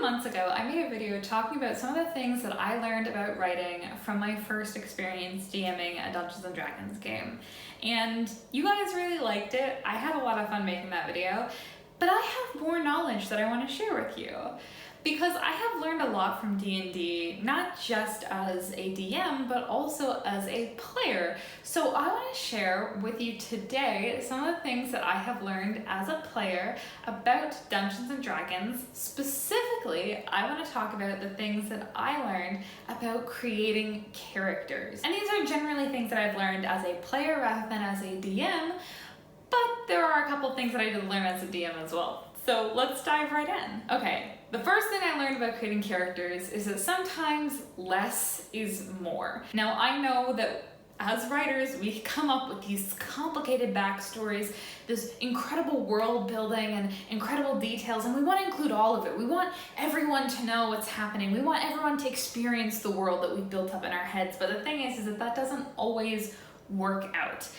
months ago, I made a video talking about some of the things that I learned about writing from my first experience DMing a Dungeons & Dragons game. And you guys really liked it. I had a lot of fun making that video, but I have more knowledge that I want to share with you. Because I have learned a lot from D&D, not just as a DM, but also as a player. So I want to share with you today some of the things that I have learned as a player about Dungeons & Dragons. Specifically, I want to talk about the things that I learned about creating characters. And these are generally things that I've learned as a player rather than as a DM, but there are a couple things that I did learn as a DM as well. So let's dive right in. Okay. The first thing I learned about creating characters is that sometimes less is more. Now, I know that as writers, we come up with these complicated backstories, this incredible world building and incredible details, and we want to include all of it. We want everyone to know what's happening. We want everyone to experience the world that we've built up in our heads. But the thing is that that doesn't always work out.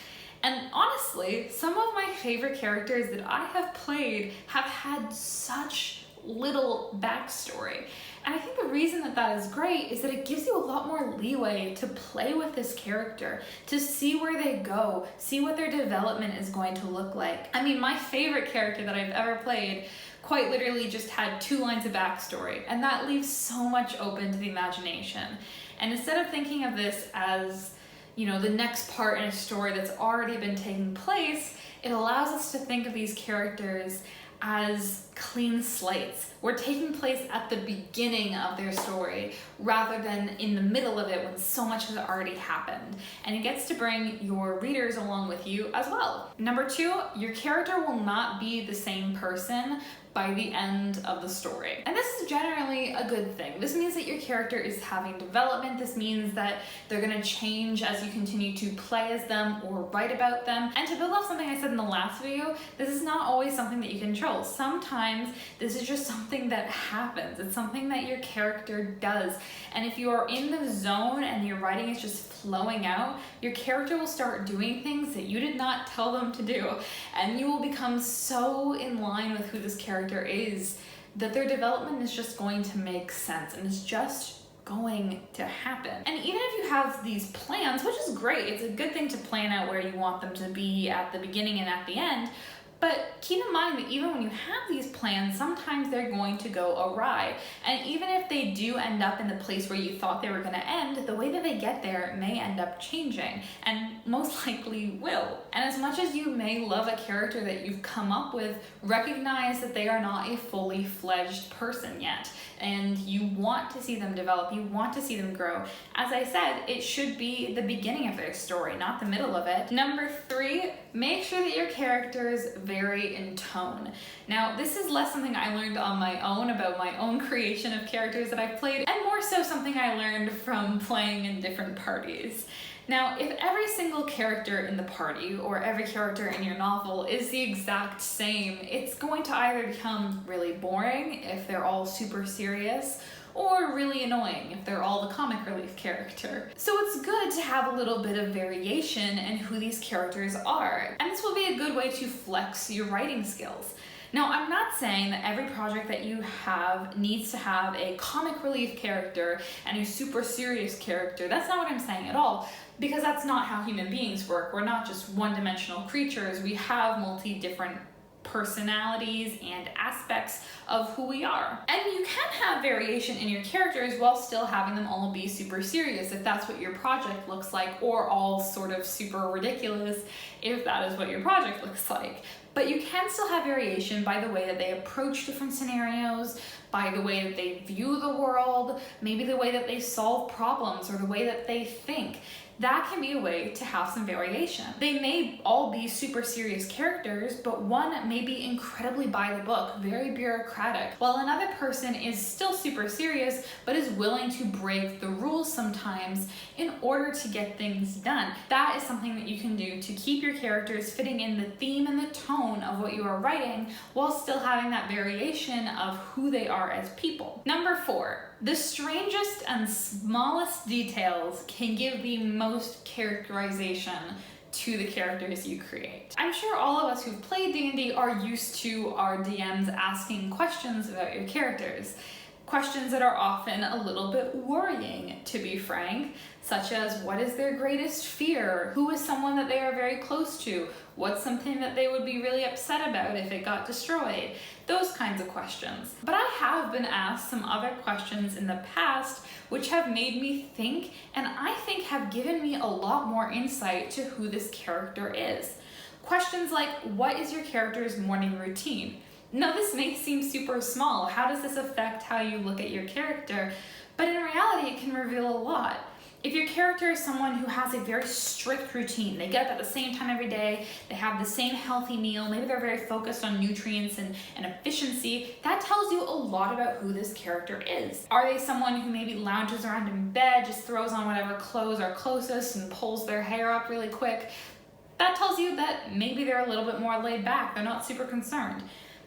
And honestly, some of my favorite characters that I have played have had such little backstory. And I think the reason that that is great is that it gives you a lot more leeway to play with this character, to see where they go, see what their development is going to look like. I mean, my favorite character that I've ever played quite literally just had 2 lines of backstory, and that leaves so much open to the imagination. And instead of thinking of this as, you know, the next part in a story that's already been taking place, it allows us to think of these characters as clean slates. We're taking place at the beginning of their story rather than in the middle of it when so much has already happened. And it gets to bring your readers along with you as well. Number 2, your character will not be the same person by the end of the story. And this is generally a good thing. This means that your character is having development. This means that they're gonna change as you continue to play as them or write about them. And to build off something I said in the last video, this is not always something that you control. Sometimes this is just something that happens. It's something that your character does. And if you are in the zone and your writing is just flowing out, your character will start doing things that you did not tell them to do. And you will become so in line with who this character is that their development is just going to make sense and it's just going to happen. And even if you have these plans, which is great, it's a good thing to plan out where you want them to be at the beginning and at the end, but keep in mind that even when you have these plans, sometimes they're going to go awry. And even if they do end up in the place where you thought they were going to end, the way that they get there may end up changing, and most likely will. And as much as you may love a character that you've come up with, recognize that they are not a fully fledged person yet. And you want to see them develop, you want to see them grow. As I said, it should be the beginning of their story, not the middle of it. Number 3, make sure that your characters vary in tone. Now, this is less something I learned on my own about my own creation of characters that I've played, and more so something I learned from playing in different parties. Now, if every single character in the party or every character in your novel is the exact same, it's going to either become really boring if they're all super serious, or really annoying if they're all the comic relief character. So it's good to have a little bit of variation in who these characters are, and this will be a good way to flex your writing skills. Now, I'm not saying that every project that you have needs to have a comic relief character and a super serious character. That's not what I'm saying at all, because that's not how human beings work. We're not just one-dimensional creatures. We have different personalities and aspects of who we are. And you can have variation in your characters while still having them all be super serious if that's what your project looks like, or all sort of super ridiculous if that is what your project looks like. But you can still have variation by the way that they approach different scenarios, by the way that they view the world, maybe the way that they solve problems or the way that they think. That can be a way to have some variation. They may all be super serious characters, but one may be incredibly by the book, very bureaucratic, while another person is still super serious, but is willing to break the rules sometimes in order to get things done. That is something that you can do to keep your characters fitting in the theme and the tone of what you are writing, while still having that variation of who they are as people. Number 4, the strangest and smallest details can give the most characterization to the characters you create. I'm sure all of us who've played D&D are used to our DMs asking questions about your characters. Questions that are often a little bit worrying, to be frank, such as what is their greatest fear? Who is someone that they are very close to? What's something that they would be really upset about if it got destroyed? Those kinds of questions. But I have been asked some other questions in the past which have made me think, and I think have given me a lot more insight to who this character is. Questions like, what is your character's morning routine? Now, this may seem super small. How does this affect how you look at your character? But in reality, it can reveal a lot. If your character is someone who has a very strict routine, they get up at the same time every day, they have the same healthy meal, maybe they're very focused on nutrients and efficiency, that tells you a lot about who this character is. Are they someone who maybe lounges around in bed, just throws on whatever clothes are closest and pulls their hair up really quick? That tells you that maybe they're a little bit more laid back, they're not super concerned.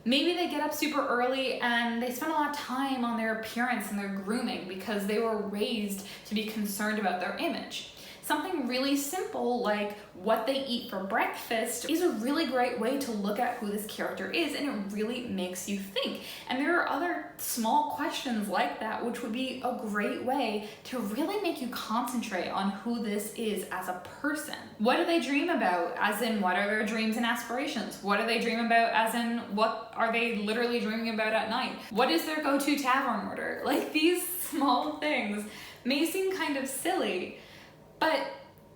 Maybe they get up super early and they spend a lot of time on their appearance and their grooming because they were raised to be concerned about their image. Something really simple like what they eat for breakfast is a really great way to look at who this character is, and it really makes you think. And there are other small questions like that which would be a great way to really make you concentrate on who this is as a person. What do they dream about? As in, what are their dreams and aspirations? What do they dream about? As in, what are they literally dreaming about at night? What is their go-to tavern order? Like, these small things may seem kind of silly, but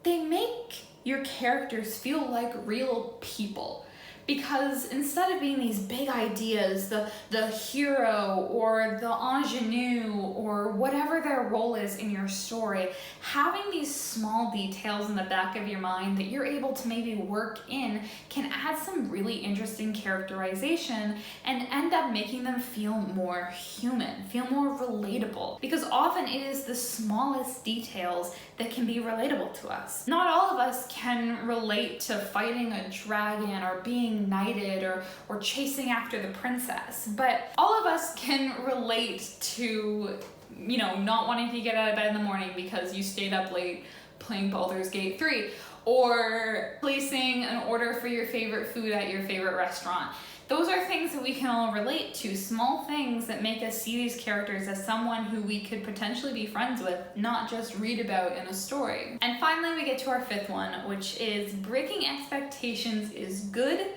they make your characters feel like real people. Because instead of being these big ideas, the hero or the ingenue or whatever their role is in your story, having these small details in the back of your mind that you're able to maybe work in can add some really interesting characterization and end up making them feel more human, feel more relatable. Because often it is the smallest details that can be relatable to us. Not all of us can relate to fighting a dragon or being knighted or chasing after the princess, but all of us can relate to, not wanting to get out of bed in the morning because you stayed up late playing Baldur's Gate 3, or placing an order for your favorite food at your favorite restaurant. Those are things that we can all relate to, small things that make us see these characters as someone who we could potentially be friends with, not just read about in a story. And finally, we get to our fifth one, which is breaking expectations is good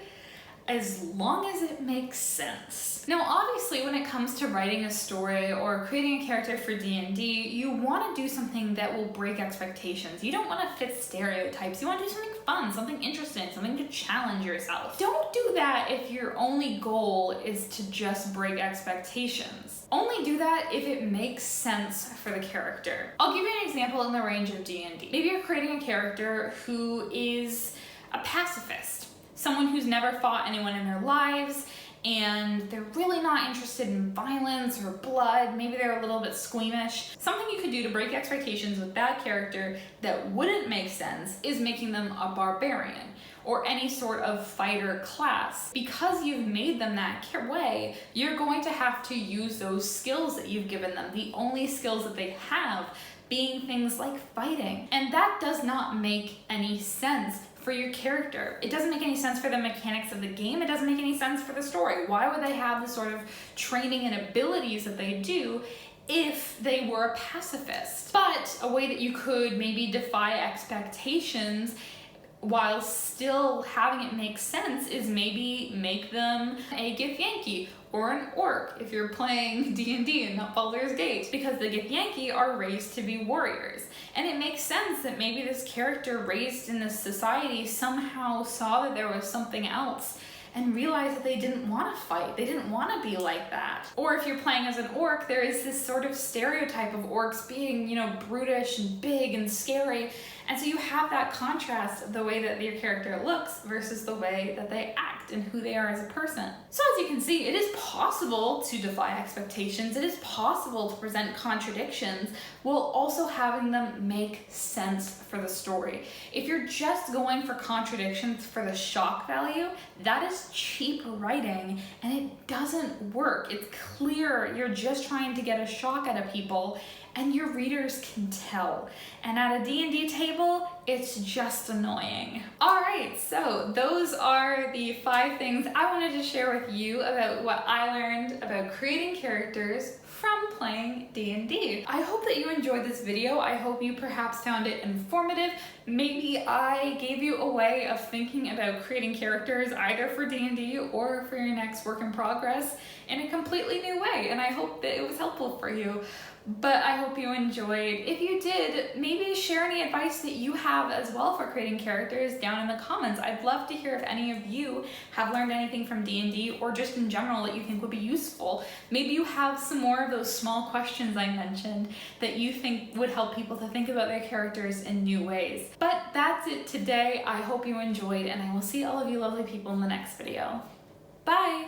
as long as it makes sense. Now, obviously, when it comes to writing a story or creating a character for D&D, you want to do something that will break expectations. You don't want to fit stereotypes. You want to do something fun, something interesting, something to challenge yourself. Don't do that if your only goal is to just break expectations. Only do that if it makes sense for the character. I'll give you an example in the range of D&D. Maybe you're creating a character who is a pacifist. Someone who's never fought anyone in their lives, and they're really not interested in violence or blood. Maybe they're a little bit squeamish. Something you could do to break expectations with that character that wouldn't make sense is making them a barbarian or any sort of fighter class. Because you've made them that way, you're going to have to use those skills that you've given them, the only skills that they have being things like fighting. And that does not make any sense for your character. It doesn't make any sense for the mechanics of the game. It doesn't make any sense for the story. Why would they have the sort of training and abilities that they do if they were a pacifist? But a way that you could maybe defy expectations while still having it make sense is maybe make them a Githyanki or an orc if you're playing D&D and not Baldur's Gate, because the Githyanki are raised to be warriors. And it makes sense that maybe this character raised in this society somehow saw that there was something else and realized that they didn't want to fight. They didn't want to be like that. Or if you're playing as an orc, there is this sort of stereotype of orcs being, brutish and big and scary. And so you have that contrast of the way that your character looks versus the way that they act and who they are as a person. So as you can see, it is possible to defy expectations. It is possible to present contradictions while also having them make sense for the story. If you're just going for contradictions for the shock value, that is cheap writing and it doesn't work. It's clear you're just trying to get a shock out of people, and your readers can tell. And at a D&D table, it's just annoying. All right, so those are the 5 things I wanted to share with you about what I learned about creating characters from playing D&D. I hope that you enjoyed this video. I hope you perhaps found it informative. Maybe I gave you a way of thinking about creating characters either for D&D or for your next work in progress in a completely new way, and I hope that it was helpful for you. But I hope you enjoyed. If you did, maybe share any advice that you have as well for creating characters down in the comments. I'd love to hear if any of you have learned anything from D&D or just in general that you think would be useful. Maybe you have some more of those small questions I mentioned that you think would help people to think about their characters in new ways. But that's it today. I hope you enjoyed, and I will see all of you lovely people in the next video. Bye!